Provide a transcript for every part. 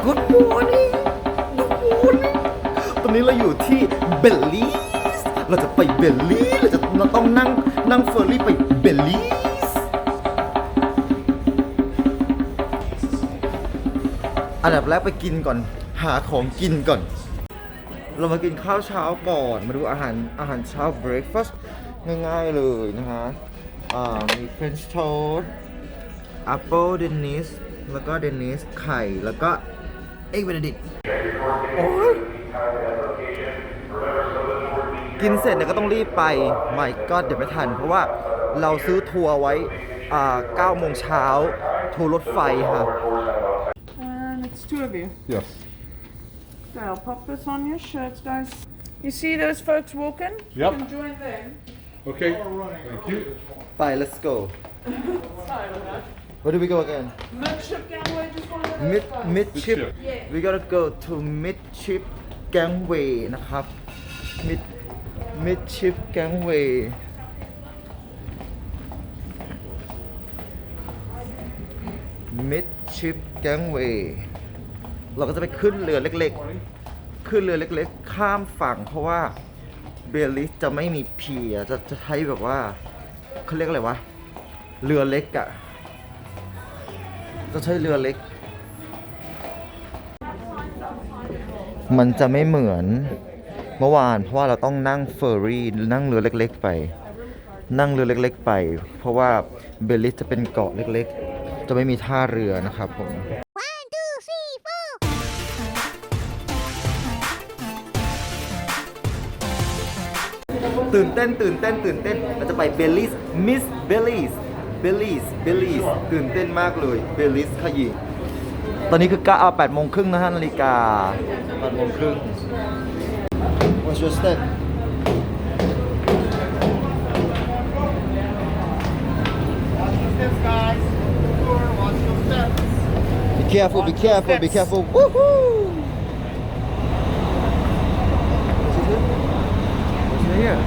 Good morning Good morning ตอนนี้เราอยู่ที่เบลลีสเราจะไปเบลลีสเราต้องนั่งเฟอร์รี่ไปเบลลีสอันดับแรกไปกินก่อนหาของกินก่อนเรามากินข้าวเช้าก่อนมาดูอาหารเช้า breakfast ง่ายๆเลยนะฮะมี French toast apple Dennis แล้วก็ Dennis ไข่แล้วก็เอ็กเบเนดิกโอ้ยกินเสร็จเนี่ยก็ต้องรีบไปไม่ก็เดี๋ยวไม่ทันเพราะว่าเราซื้อทัวร์ไว้9 โมงเช้าทัวร์รถไฟค่ะ It's two of you. Yes. So I'll pop this on your shirts, guys. You see those folks walking? Yep. You can join them. Okay. Thank you. Bye let's go Sorry about that. Where do we go again Midship gangway, just one of those. midship Yeah. we gotta go to midship gangway นะครับ midship gangway midship gangway เราก็จะไปขึ้นเรือเล็กๆข้ามฝั่งเพราะว่าเบลิสจะไม่มีเพียจะใช้แบบว่าเขาเรียกอะไรวะเรือเล็กอะจะใช้เรือเล็กมันจะไม่เหมือนเมื่อวานเพราะว่าเราต้องนั่งเฟอร์รี่นั่งเรือเล็กๆไปเพราะว่าเบลิสจะเป็นเกาะเล็กๆจะไม่มีท่าเรือนะครับผม One, two, three, four. ตื่นเต้นเราจะไปเบลิสมิสเบลิสตื่นเต้นมากเลยเบลิสขยี้ตอนนี้คือ8 โมงครึ่งนะฮะนาฬิกา8 โมงครึ่ง What's your step Be careful Woohoo What's here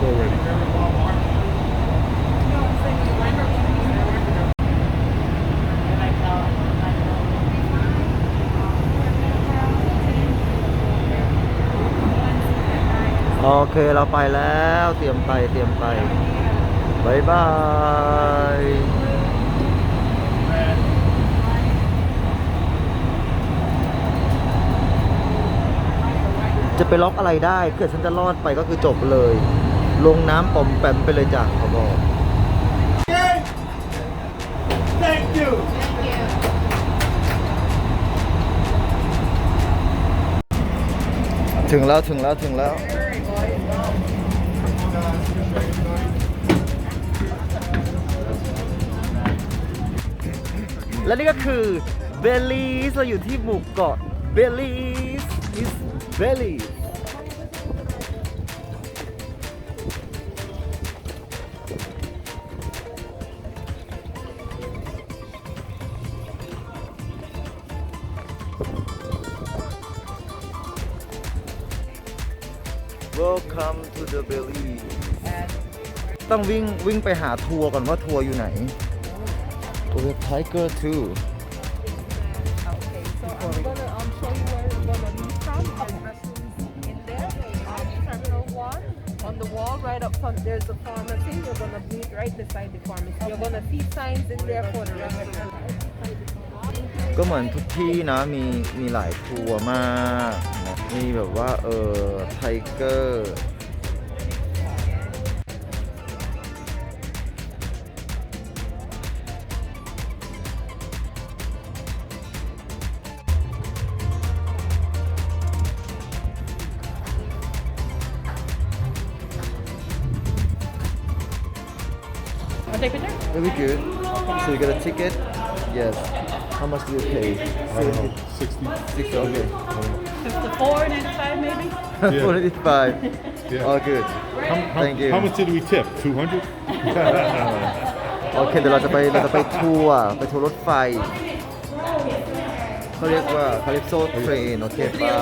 So ready. โอเคเราไปแล้วเตรียมไปบายบายจะไปล็อกอะไรได้เกิดฉันจะรอดไปก็คือจบเลยลงน้ำปอมแปมไปเลยจ้ะเขาบอก Thank you. ถึงแล้วและนี่ก็คือเบลีสเราอยู่ที่หมู่เกาะเบลีสมิสเบลีสWelcome to the Belize ต้องวิ่งไปหาทัวร์ก่อนว่าทัวร์อยู่ไหน Oh, Tiger too. Okay, so I'm gonna show you where we're gonna meet from. In there, Terminal 1, on the wall right up front, there's a pharmacy. You're gonna meet right beside the pharmacy. You're gonna see signs in there for the restaurant. ก็เหมือนทุกที่นะมีหลายทัวร์มากนะมีแบบว่าไทเกอร์ I'll take a picture. Very good. So you got a ticket? Yes. How much do you pay? I don't know. 60. 60. Okay. Just the 4.95 maybe. Yeah. 45. Yeah. All good. Thank you. How much did we tip? 200? โอเคเดี๋ยวเราจะไปทัวร์รถไฟเขาเรียกว่า Calypso Train โอเคป่ะ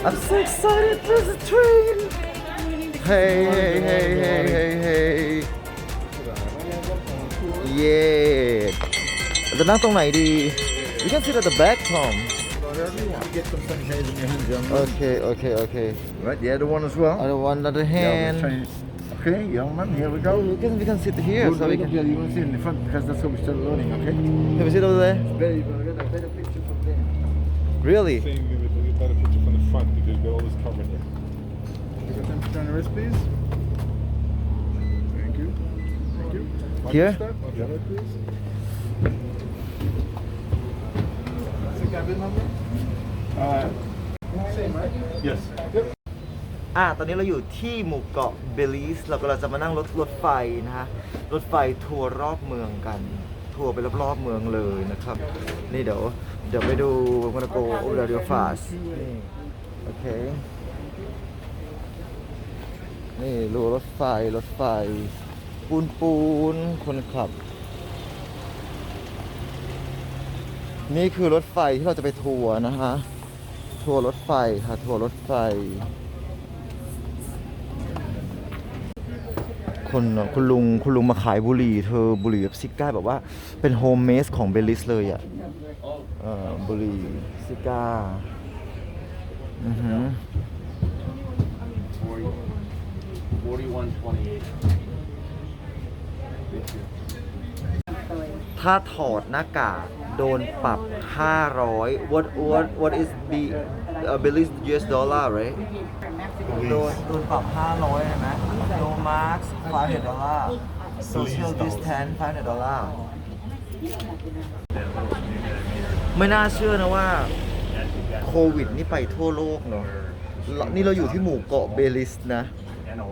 I'm so excited for the train Hey เย่จะนั่งตรงไหนดี We can sit at the back Tom Whatever you want. Get some sunshade in your hands, young man. Okay Right, the other one as well. I want another Yeah, hand let's try- Okay, young man, here we go. we can sit here Good, so we good, can yeah, you want to sit in the front because that's how we're still loading, okay? Can we sit over there Better, you're gonna get a better picture from there. Really Saying we would get a better picture from the front because we've got all this covered here. You got them on the wrist, please? Thank you. Thank you. Watch Here? your step. Watch your step, please. That's the cabin number? Same, right? Yes. Yep. ตอนนี้เราอยู่ที่หมู่เกาะเบลิสเรากำลังจะมานั่งรถไฟนะฮะรถไฟทัวร์รอบเมืองกันทัวร์ไปรอบๆเมืองเลยนะครับนี่เดี๋ยวไปดูมันโกโอเดอร์ฟาสโอเคนี่ดูรถไฟปูนคนขับนี่คือรถไฟที่เราจะไปทัวร์นะฮะทัวร์รถไฟค่ะทัวร์รถไฟคุณลุงมาขายบุหรี่บุหรี่แบบซิก้าแบบว่าเป็นโฮมเมดของเบลิสเลยอ่ะบุหรี่ซิก้าถ้าถอดหน้ากากโดนปรับ 500 what is the Belize US dollar right โดนปรับ 500ใช่ไหม no marks $500 social distance $500 ไม่น่าเชื่อนะว่าโควิดนี่ไปทั่วโลกเนาะนี่เราอยู่ที่หมู่เกาะเบลิสนะ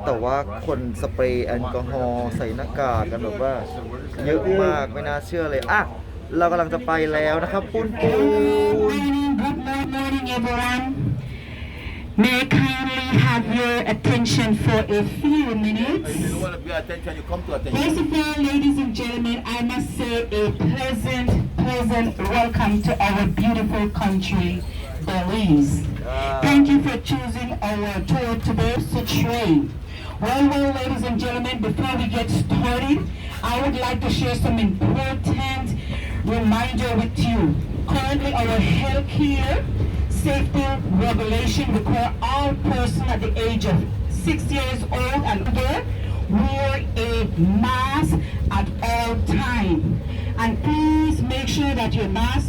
แต่ว่าคนสเปรย์แอลกอฮอล์ใส่หน้ากากกันแบบว่าเยอะมากไม่น่าเชื่อเลยเรากำลังจะไปแล้วนะครับปูน Good morning, everyone. May I kindly have your attention for a few minutes? If you don't want to pay attention, you come to attention. First of all, ladies and gentlemen, I must say a pleasant welcome to our beautiful country, Belize. Thank you for choosing our tour today, such train. Well, ladies and gentlemen, before we get started, I would like to share some important reminder with you. Currently, our healthcare safety regulation require all persons at the age of 6 years old and older wear a mask at all times. And please make sure that your mask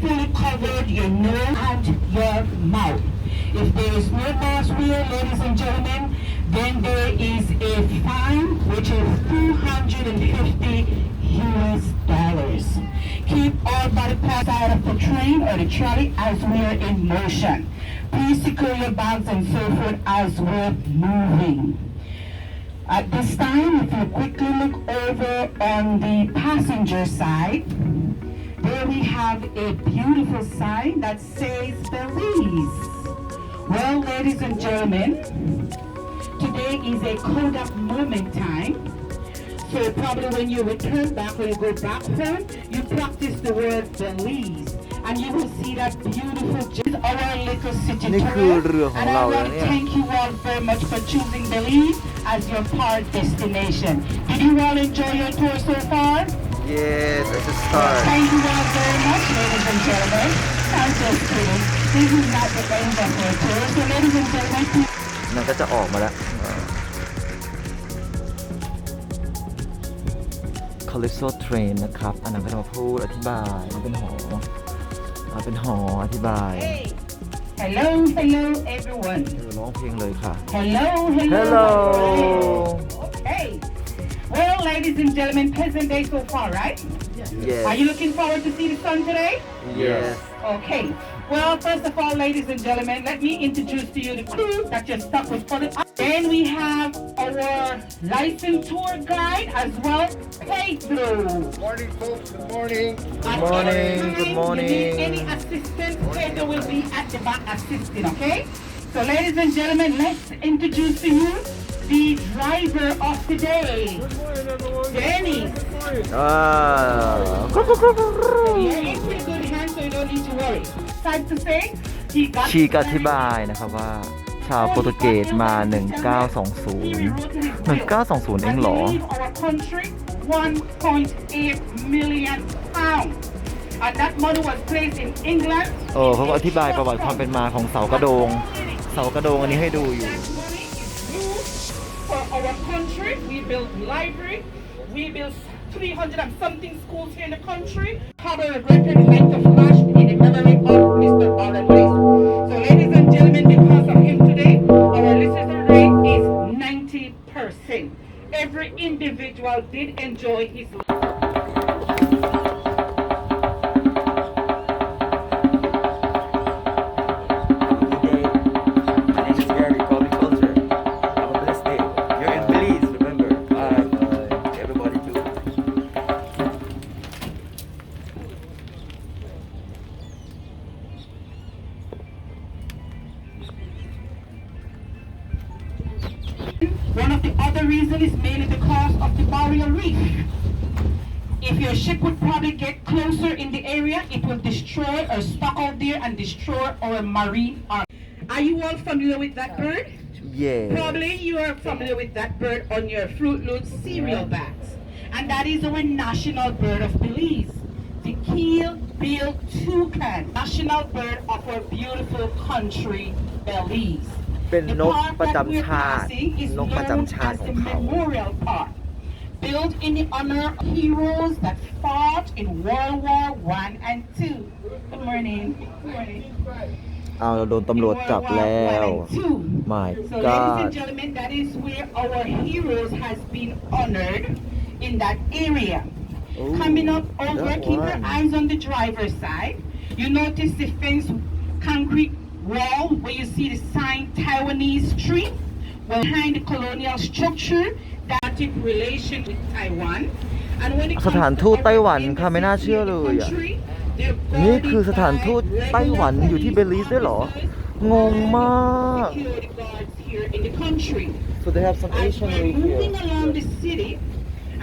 fully covered your nose and your mouth. If there is no mask wear, ladies and gentlemen, then there is a fine which is $250. Keep all body parts out of the train or the trolley as we are in motion. Please secure your bags and so forth as we're moving. At this time, if you quickly look over on the passenger side, there we have a beautiful sign that says Belize. Well, ladies and gentlemen, today is a Kodak moment time. So probably when you return back or you go back home, you practice the word Belize. And you will see that beautiful our little city tour. And I want to thank you all very much for choosing Belize as your part destination. Did you all enjoy your tour so far? Yes I just start Thank you all very much, ladies and gentlemen. I'm just kidding. This is not the end of our tour. So ladies and gentlemen, please. มันก็จะออกมาแล้วCalypso Train นะครับอันนั้นก็มาพูดอธิบายมันเป็นหออธิบาย Hello everyone. ร้องเพลงเลยค่ะ Hello. Okay. Well, ladies and gentlemen, pleasant day so far, right? Yes Are you looking forward to see the sun today? Yes Okay. Well, first of all, ladies and gentlemen, let me introduce to you the crew that you're stuck with for the. Then we have our licensed tour guide as well, Pedro. Morning, folks. Good morning. Good morning. If you need any assistance, Pedro will be at the back assisting, okay? So, ladies and gentlemen, let's introduce to you the driver of the day, Danny. You're in pretty good hands, so you don't need to worry. Sad to say, ชีก็อธิบายนะครับว่า ชาวโปรตุเกสมา 1920 1920 เองเหรอ 1.8 million pounds and that money was placed in England เขาก็อธิบายประวัติความเป็นมาของเสากระโดง เสากระโดงอันนี้ให้ดูอยู่ for our country. We built library. We built 300 and something schools here in the country. Cover a record length of flash in the memory of Mr. Alan Race. So ladies and gentlemen, because of him today, our listener rate is 90%. Every individual did enjoy his life. One of the other reasons is mainly because of the barrier reef. If your ship would probably get closer in the area, it will destroy or stuck out there and destroy our marine arm. Are you all familiar with that bird? Yeah. Probably you are familiar with that bird on your Fruit Loops cereal bags. And that is our national bird of Belize. The keel-billed toucan, national bird of our beautiful country, Belize. เป็น The นก park ประ that จำ we're ชาติ passing is นกประ known จำชา as ติขอ the งเขา Memorial Park, built in the honor of heroes that fought in World War I and II. Good morning. Good morning. เอาเราโดนตำรวจจับแล้ว My So ladies and God gentlemen, that is where our heroes has been honored in that area. Ooh, Coming up over, that keep your one. eyes on the driver's side. You notice the fence concrete wall where you see the sign Taiwanese Street. Well, behind the colonial structure that in relation with Taiwan. And when it สถานทูตไต้หวันค่ะไม่น่าเชื่อเลยอ่ะ นี่คือสถานทูตไต้หวันอยู่ที่เบลีสด้วยเหรอ งงมาก So they have some Asian As we're reef here moving along the city,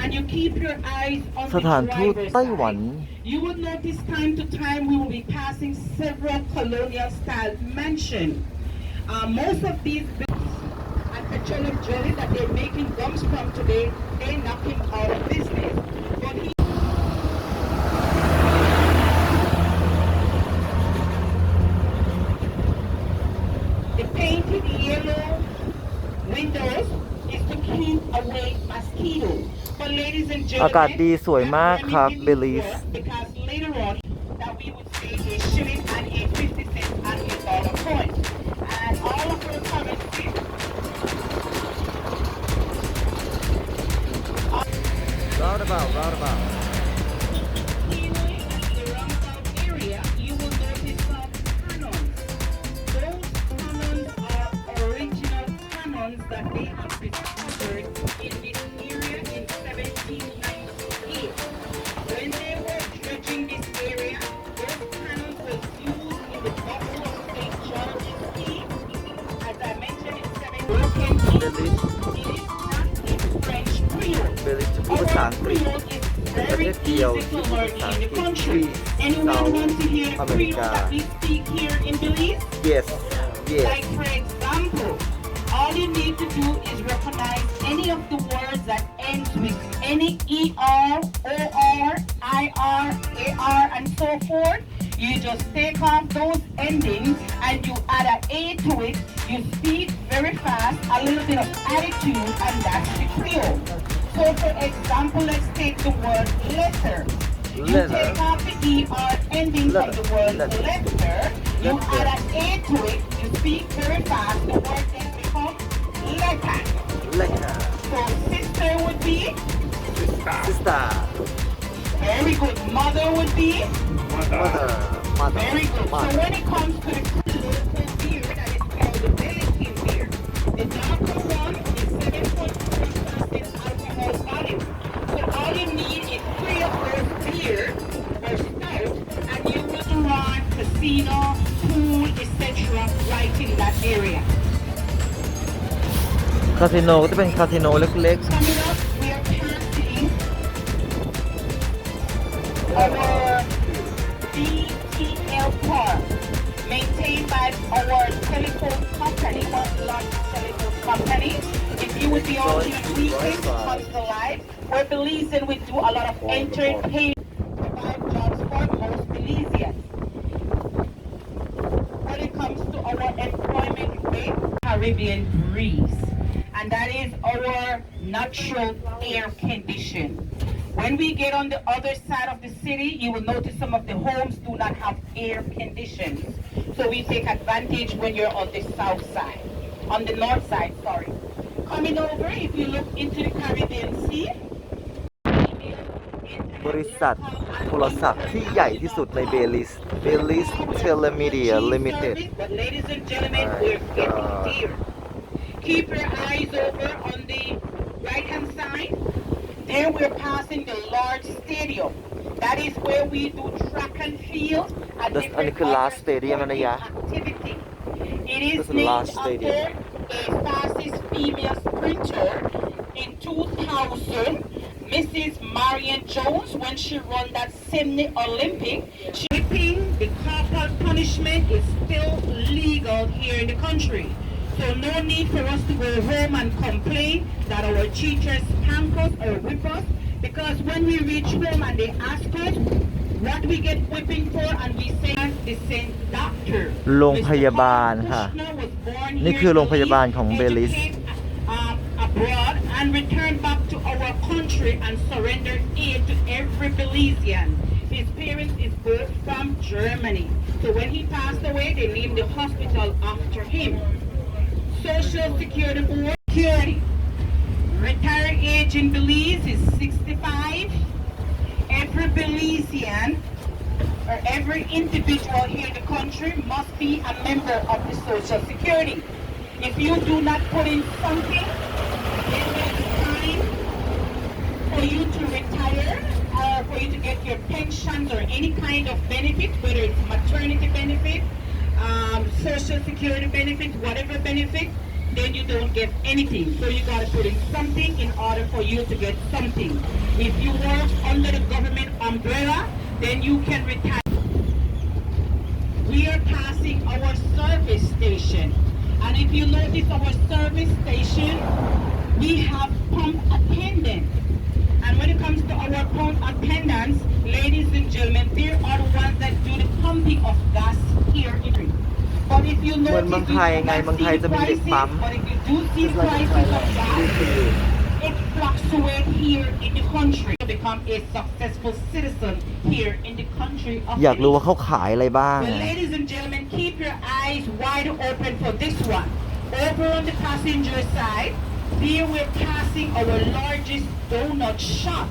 and you keep your eyes on ส the ถานทูต driver's ไต้หวัน side, you will notice time to time we will be passing several colonial style mansions. Most of these and petroleum jelly that they're making gums from today, they knock him out of business. But he the painted yellow windows is to keep away mosquitoes. But ladies and gentlemen, อากาศดีสวยมากครับ let me เบลีส because later on that we would say a shilling and a 50 cent and a dollar coin. And all of our currency roundabout in the roundabout area, you will notice some cannons. Those cannons are original cannons that they have discovered in this area in 1798. When they were dredging this area, those cannons were used in the Battle of St. George's Sea. As I mentioned, it's 1798. It is not in French Creole. เบลีสจะพูดภาษาอังกฤษ It's very easy to learn in the country. Anyone want to hear the Creole that we speak here in Belize? Yes Like for example, all you need to do is recognize any of the words that ends with any ER, OR, IR, AR, and so forth. You just take off those endings and you add an A to it. You speak very fast, a little bit of attitude, and that's the Creole. So for example, let's take the word letter. You take off the ER ending from the word letter. You add an A to it. You speak very fast. The word then becomes letter. So sister would be sister very good. Mother would be mother very good. So when it comes to the little beard that is called the Belize beard, the darker one is 7.3% alcohol volume. So all you need is 3 of those beer or stout, and you will run casino, pool, etc. right in that area. คาสิโนก็จะเป็นคาสิโนเล็ก Coming up, we are passing our BTL Park, maintained paid by our telephone company, one large telephone company. If you would be on here weekend, come to live. We're Belizean, we do a lot of entertainment, provide jobs for most Belizeans. When it comes to our employment rate, Caribbean breeze, and that is our natural air condition. When we get on the other side of the city, you will notice some of the homes do not have air conditions. So we take advantage when you're on the south side, on the north side, sorry. Coming over, if you look into the Caribbean Sea, บริษัทโทรศัพท์ที่ใหญ่ที่สุดในเบลิส Belize Telemedia Limited But ladies and gentlemen, we're getting dear. Keep your eyes over on the right-hand side. There we're passing the large stadium. That is where we do track and field and That's different the last stadium in the year. activity. It is That's the named last stadium. after a fastest female sprinter in 2000, Mrs. Marion Jones, when she won that Sydney Olympic. Shipping, the corporal punishment is still legal here in the country. So no need for us to go home and complain that our teachers spank us or whip us, because when we reach home and they ask us what we get whipping for, and we say the same doctor. โรงพยาบาลค่ะ นี่คือโรงพยาบาลของเบลิส abroad and return back to our country and surrender aid to every Belizean. His parents is both from Germany. So when he passed away, they named the hospital after him. Social Security Board Security. Retired age in Belize is 65. Every Belizean or every individual here in the country must be a member of the Social Security. If you do not put in something, it is time for you to retire, for you to get your pensions or any kind of benefit, whether it's maternity benefit, Social Security benefit, whatever benefit, then you don't get anything. So you got to put in something in order for you to get something. If you work under the government umbrella, then you can retire. We are passing our service station. And if you notice our service station, we have pump attendants. And when it comes to our pump attendants, ladies and gentlemen, they are the ones that do the pumping of gas here in Belize. But if you เหมือน notice, เมืองไทยไงเมืองไทยจะมีเด็กปั๊ม but if you do see prices of gas, it fluctuates here in the country to become a successful citizen here in the country of อยากรู้ Belize. ว่าเขาขายอะไรบ้าง Well, ladies and gentlemen, keep your eyes wide open for this one. Over on the passenger side, here we're passing our largest donut shop.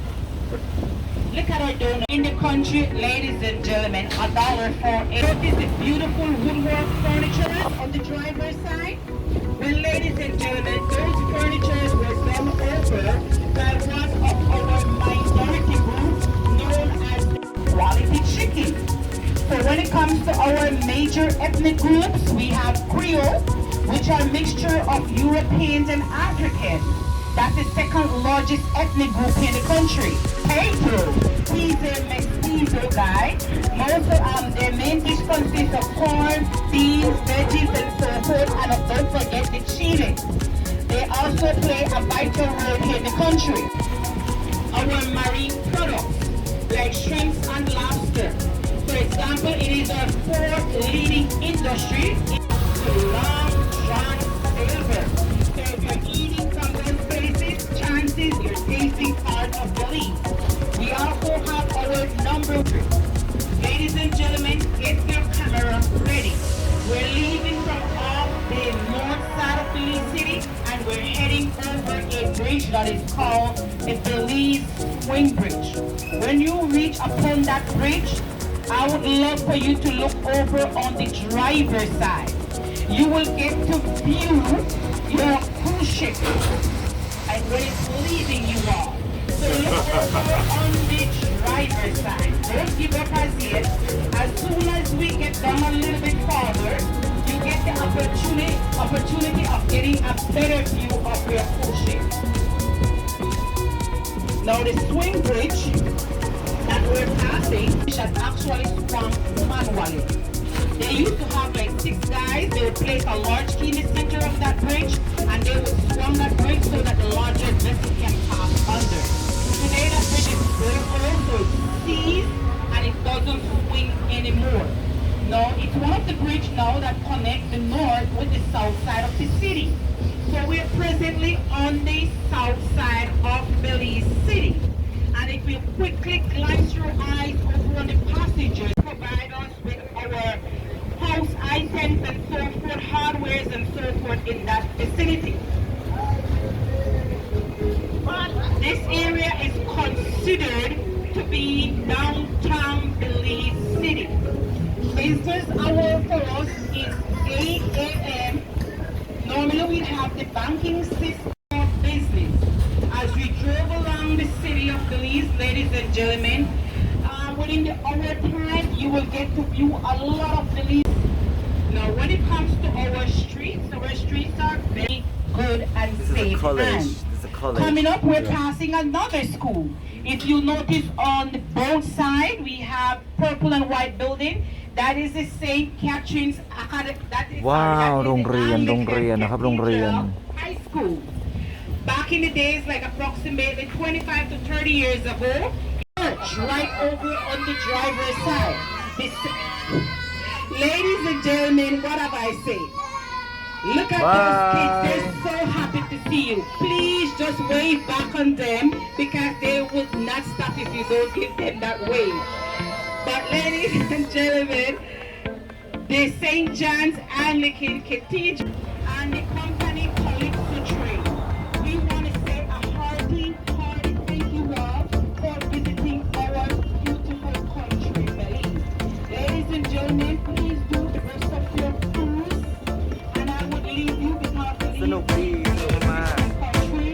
Look at our donut in the country, ladies and gentlemen, $1 for it. Notice the beautiful woodwork furniture on the driver's side. Well, ladies and gentlemen, those furnitures were done over by one of our minority groups known as quality chicken. So when it comes to our major ethnic groups, we have Creole, which are a mixture of Europeans and Africans. That's the second largest ethnic group in the country. Pedro, he's a mestizo guy. Most of their main dish consists of corn, beans, veggies, and so forth. And don't forget the chili. They also play a vital role here in the country. Our marine products, like shrimps and lobster. For example, it is our fourth leading industry. It's long John Silver. So if you're eating from those places, chances you're tasting part of Belize. We also have our number 3. Ladies and gentlemen, get your camera ready. We're leaving from off the north side of Belize City and we're heading over a bridge that is called the Belize Swing Bridge. When you reach upon that bridge, I would love for you to look over on the driver's side. You will get to view your cruise ship and where it's leaving you all. So look over on the driver's side. Don't give up as yet. As soon as we get down a little bit farther, you get the opportunity of getting a better view of your cruise ship. Now the swing bridge that we're passing should actually swung manually. They used to have like 6 guys. They would place a large key in the center of that bridge, and they would swung that bridge so that the larger vessel can pass under. Today that bridge is vertical, so it sees and it doesn't swing anymore. No, it's one of the bridges now that connect the north with the south side of the city. So we're presently on the south side of Belize City. And if we quickly glance your eyes over on the passengers, provide us with our house items and so forth, hardwares and so forth in that vicinity. This area is considered to be downtown Belize City. Business hour for us is 8 a.m. Normally we have the banking system of business. As we drove around the city of Belize, ladies and gentlemen, within the hour time, you will get to view a lot of Belize. Now, when it comes to our streets are very good and This is a safe. college. And This is a college. coming up, we're passing another school. If you notice on both sides, we have purple and white building. That is the St. Catherine's Academy. That is ว้าว that is โรง the เรียน Anglican โรงเรียนนะครับ โรงเรียน Cathedral High School. Back in the days, like approximately 25 to 30 years ago, church right over on the driver's side. Ladies and gentlemen, what have I said? Look at those kids, they're so happy to see you. Please just wave back on them because they would not stop if you don't give them that wave. But ladies and gentlemen, the St. John's Anglican Cathedral and the company Calypso Trade. We want to say a hearty thank you all for visiting our beautiful country, Belize. Ladies and gentlemen, please do the rest of your cruise. And I would leave you because Belize สนุกดี is สนุกมาก a country.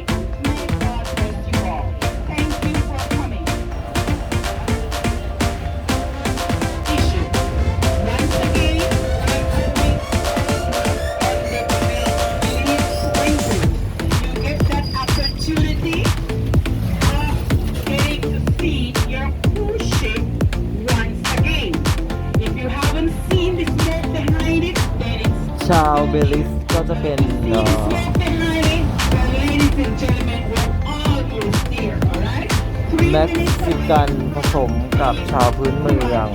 May God bless you all. Thank you for coming. Issue. Once again, I'm hoping you get that opportunity of getting to see your cruise ship once again. If you haven't seen the smoke behind it, then it's ชาวเบลิสก็จะเป็น see the smoke behind it. Well, ladies and gentlemen, we're all used here, alright? 3 เม็ก minutes ซิ away. กันผสมกับชาวพื้นเมือง